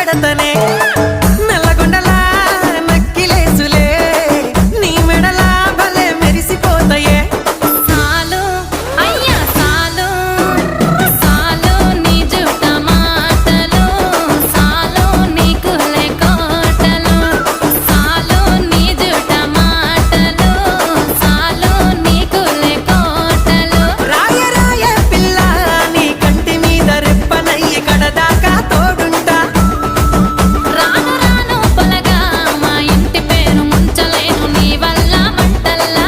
కడతనే నల్లగొండలా నక్కిలేసులే నీ మెడలా భలే మెరిసిపోతాయే సాలు అయ్యా సాలు సాలు నీ జుట్ట మాటలు సాలు నీకు కోటలు సాలు నీ జుట్ట మాటలు సాలు నీకు కోటలు రాయ రాయ పిల్ల నీ కంటి మీద రెప్పనయ్యి కడదాకా తోడుంటా రాను రాను పొలగా మా ఇంటి పేరు ముంచలేను నీ వల్ల మంటల్లా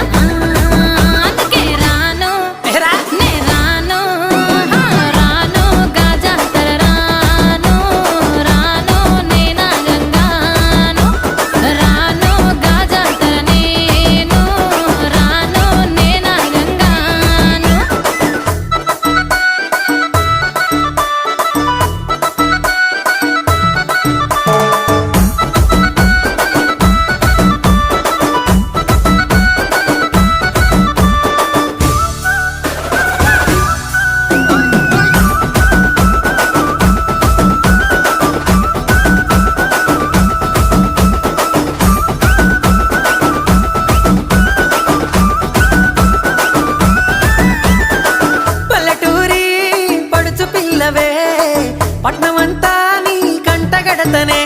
అందుకే రాను ఎహరా నే రాను రాను గాజాతర రాను రాను నేనా గంగాను రాను గాజాతర నేను రాను నేనా గంగాను పల్లెటూరి పడుచు పిల్లవే పట్నమంతా నీ కంటగడతనే